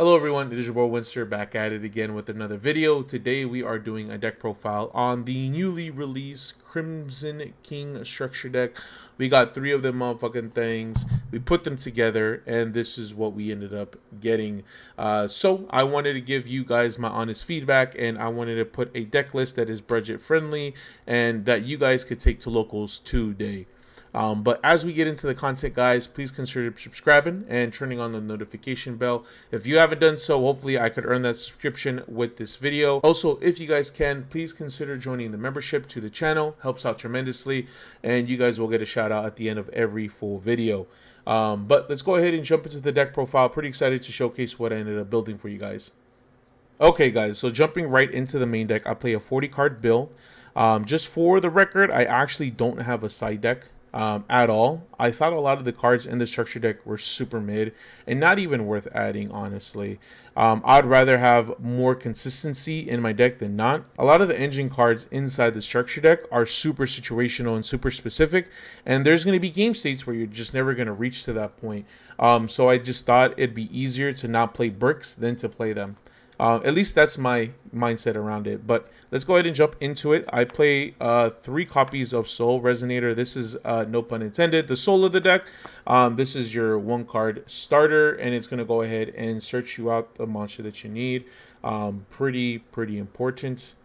Hello everyone, it is your boy Winster back at it again with another video. Today we are doing a deck profile on the newly released Crimson King structure deck. We got three of them motherfucking things. We put them together and this is what we ended up getting. So I wanted to give you guys my honest feedback, and I wanted to put a deck list that is budget friendly and that you guys could take to locals today. But as we get into the content, guys, please consider subscribing and turning on the notification bell. If you haven't done so, hopefully I could earn that subscription with this video. Also, if you guys can, please consider joining the membership to the channel. Helps out tremendously, and you guys will get a shout out at the end of every full video. But let's go ahead and jump into the deck profile. Pretty excited to showcase what I ended up building for you guys. Okay, guys, so jumping right into the main deck, I play a 40 card build. Just for the record, I actually don't have a side deck at all. I thought a lot of the cards in the structure deck were super mid and not even worth adding, honestly. I'd rather have more consistency in my deck than not. A lot of the engine cards inside the structure deck are super situational and super specific, and there's going to be game states where you're just never going to reach to that point. So I just thought it'd be easier to not play bricks than to play them. At least that's my mindset around it. But let's go ahead and jump into it. I play 3 copies of Soul Resonator. This is, no pun intended, the soul of the deck. This is your 1-card starter, and it's going to go ahead and search you out the monster that you need. Pretty important.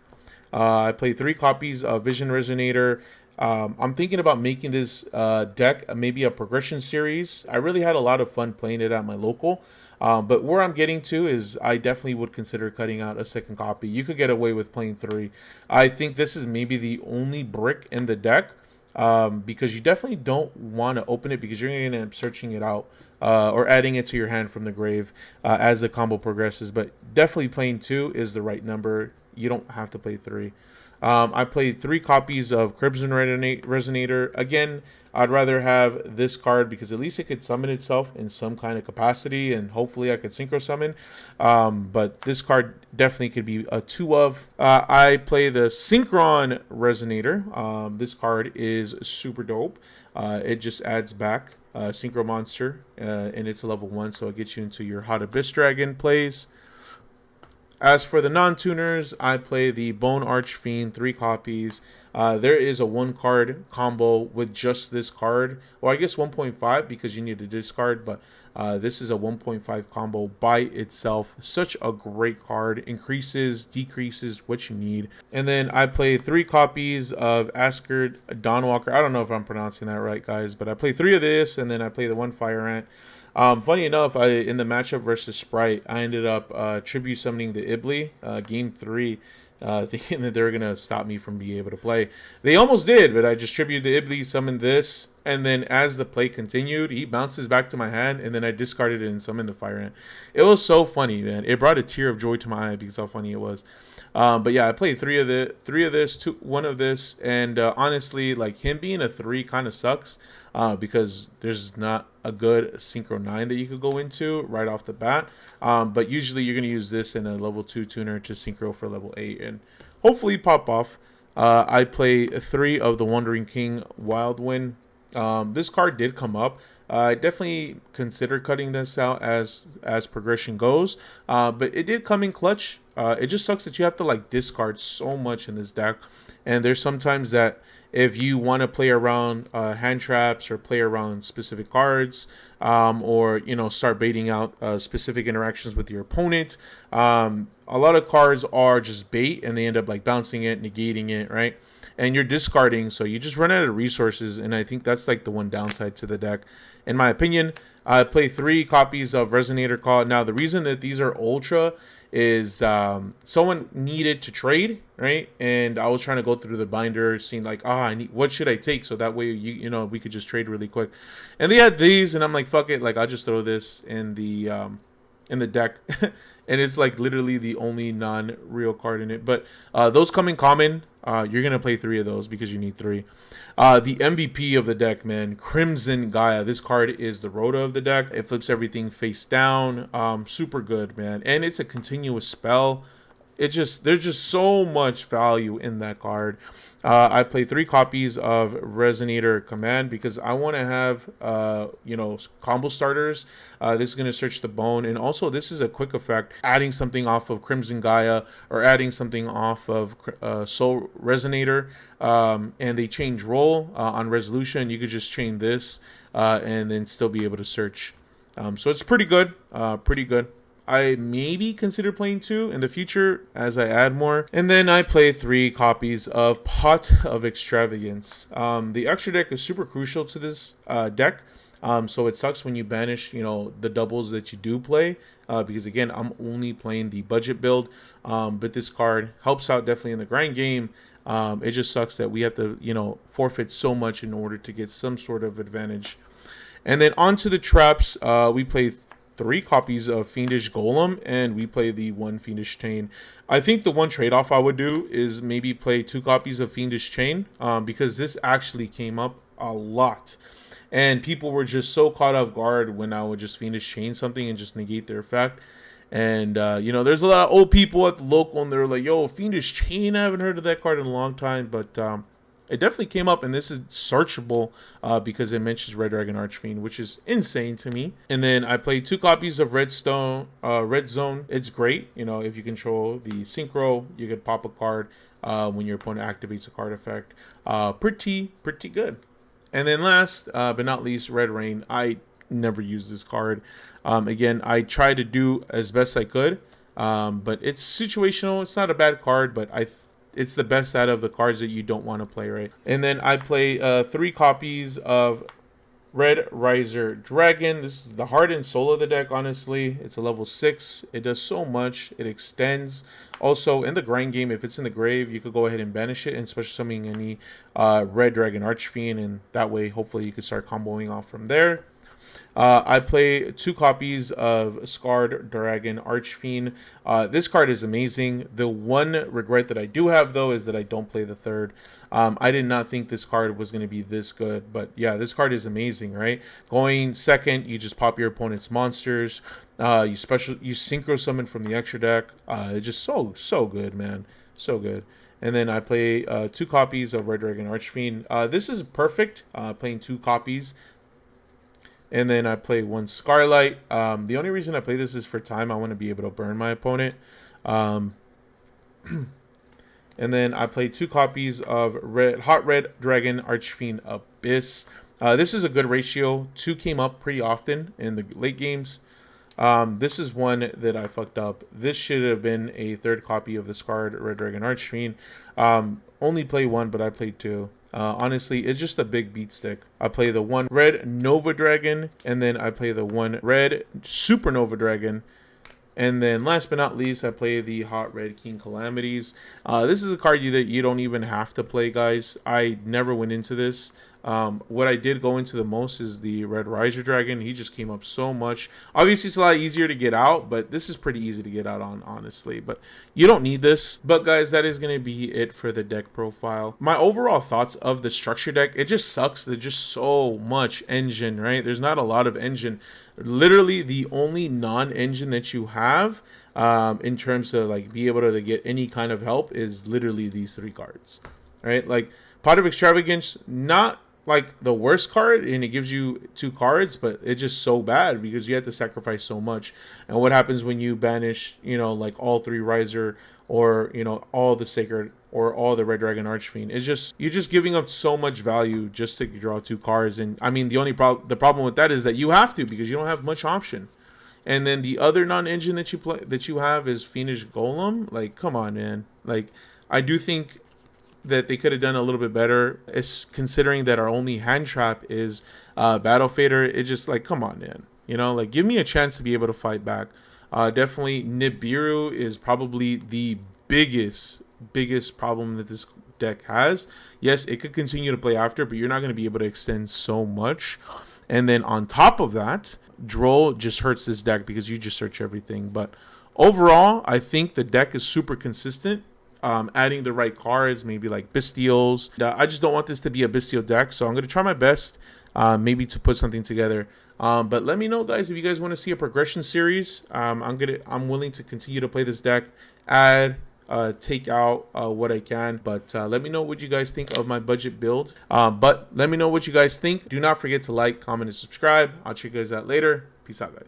I play 3 copies of Vision Resonator. I'm thinking about making this deck maybe a progression series. I really had a lot of fun playing it at my local. But where I'm getting to is I definitely would consider cutting out a second copy. You could get away with playing 3. I think this is maybe the only brick in the deck, because you definitely don't want to open it because you're going to end up searching it out or adding it to your hand from the grave as the combo progresses. But definitely playing 2 is the right number. You don't have to play 3. I played 3 copies of Crimson Resonator. Again, I'd rather have this card because at least it could summon itself in some kind of capacity, and hopefully I could synchro summon. But this card definitely could be a 2 of. I play the Synchron Resonator. This card is super dope. It just adds back Synchro Monster, and it's a level 1, so it gets you into your Hot Abyss Dragon plays. As for the non-tuners, I play the Bone Archfiend, 3 copies. There is a 1-card combo with just this card. Well, I guess 1.5 because you need to discard, but this is a 1.5 combo by itself. Such a great card. Increases, decreases what you need. And then I play 3 copies of Askerd Dawnwalker. I don't know if I'm pronouncing that right, guys, but I play 3 of this, and then I play the 1 Fire Ant. Funny enough, in the matchup versus Sprite, I ended up tribute summoning the Ibli, game 3, thinking that they were going to stop me from being able to play. They almost did, but I just tributed the Ibli, summoned this, and then as the play continued, he bounces back to my hand, and then I discarded it and summoned the Fire Ant. It was so funny, man. It brought a tear of joy to my eye because how funny it was. But yeah, I played 3 of this, 1 of this, and honestly, like, him being a 3 kind of sucks because there's not a good Synchro 9 that you could go into right off the bat. But usually you're going to use this in a level 2 tuner to Synchro for level 8 and hopefully pop off. I play 3 of the Wandering King Wildwind. This card did come up. I definitely consider cutting this out as progression goes, but it did come in clutch. It just sucks that you have to like discard so much in this deck, and there's sometimes that if you want to play around hand traps or play around specific cards, or start baiting out specific interactions with your opponent, a lot of cards are just bait and they end up like bouncing it, negating it, right? And you're discarding, so you just run out of resources, and I think that's like the one downside to the deck, in my opinion. I play 3 copies of Resonator Call. Now, the reason that these are ultra is someone needed to trade, right? And I was trying to go through the binder, seeing like, what should I take? So that way, we could just trade really quick. And they had these, and I'm like, fuck it, like I'll just throw this in the deck. And it's like literally the only non-real card in it. But those come in common. You're going to play 3 of those because you need 3. The MVP of the deck, man, Crimson Gaia. This card is the Rhoda of the deck. It flips everything face down. Super good, man. And it's a continuous spell. there's just so much value in that card. I play 3 copies of Resonator Command because I want to have, combo starters. This is going to search the bone. And also, this is a quick effect. Adding something off of Crimson Gaia or adding something off of Soul Resonator. And they change role on resolution. You could just chain this and then still be able to search. So it's pretty good. Pretty good. I maybe consider playing 2 in the future as I add more. And then I play 3 copies of Pot of Extravagance. The extra deck is super crucial to this deck. So it sucks when you banish, the doubles that you do play. Because again, I'm only playing the budget build. But this card helps out definitely in the grind game. It just sucks that we have to, forfeit so much in order to get some sort of advantage. And then onto the traps, we play 3 copies of Fiendish Golem, and we play the 1 Fiendish Chain. I think the one trade-off I would do is maybe play 2 copies of Fiendish Chain, because this actually came up a lot. And people were just so caught off guard when I would just Fiendish Chain something and just negate their effect. And, there's a lot of old people at the local, and they're like, yo, Fiendish Chain, I haven't heard of that card in a long time, but it definitely came up, and this is searchable because it mentions Red Dragon Archfiend, which is insane to me. And then I played 2 copies of Red Zone. It's great. If you control the Synchro, you could pop a card when your opponent activates a card effect. Pretty good. And then last but not least, Red Rain. I never use this card. Again, I tried to do as best I could, but it's situational. It's not a bad card, but it's the best out of the cards that you don't want to play, right? And then I play 3 copies of Red Riser Dragon. This is the heart and soul of the deck, honestly. It's a level 6. It does so much. It extends. Also, in the grind game, if it's in the grave, you could go ahead and banish it and special summoning any Red Dragon Archfiend, and that way, hopefully, you can start comboing off from there. I play 2 copies of Scarred Dragon Archfiend. This card is amazing. The one regret that I do have, though, is that I don't play the 3rd. I did not think this card was going to be this good. But yeah, this card is amazing, right? Going 2nd, you just pop your opponent's monsters. You synchro summon from the extra deck. It's just so good, man. So good. And then I play 2 copies of Red Dragon Archfiend. This is perfect, playing 2 copies. And then I play 1 Scarlight. The only reason I play this is for time. I want to be able to burn my opponent. And then I play 2 copies of Hot Red Dragon Archfiend Abyss. This is a good ratio. 2 came up pretty often in the late games. This is one that I fucked up. This should have been a 3rd copy of the Scarred Red Dragon Archfiend. Only play 1, but I played 2. Honestly, it's just a big beat stick. I play the 1 Red Nova Dragon, and then I play the 1 Red Supernova Dragon. And then last but not least, I play the Hot Red King Calamities. This is a card that you don't even have to play, guys. I never went into this. What I did go into the most is the Red Riser Dragon. He just came up so much. Obviously, it's a lot easier to get out, but this is pretty easy to get out on, honestly. But you don't need this. But guys, that is going to be it for the deck profile. My overall thoughts of the structure deck, it just sucks. There's just so much engine, right? There's not a lot of engine. Literally, the only non-engine that you have in terms of like be able to get any kind of help is literally these 3 cards, right? Like Pot of Extravagance, not like the worst card, and it gives you 2 cards, but it's just so bad because you have to sacrifice so much. And what happens when you banish, like all 3 Riser or, all the Sacred or all the Red Dragon Archfiend? It's just, you're just giving up so much value just to draw 2 cards. And I mean, the problem with that is that you have to, because you don't have much option. And then the other non-engine that you have is Fiendish Golem. Like, come on, man. Like, I do think that they could have done a little bit better, is considering that our only hand trap is Battle Fader. It's just like, come on, man. Like, give me a chance to be able to fight back. Definitely Nibiru is probably the biggest problem that this deck has. Yes, it could continue to play after, but you're not going to be able to extend so much. And then on top of that, Droll just hurts this deck because you just search everything. But overall, I think the deck is super consistent. Adding the right cards, maybe like Bestials. I just don't want this to be a Bestial deck, so I'm going to try my best maybe to put something together. But let me know, guys, if you guys want to see a progression series. I'm willing to continue to play this deck, add take out what I can. But let me know what you guys think of my budget build. But let me know what you guys think. Do not forget to like, comment, and subscribe. I'll check you guys out later. Peace out, guys.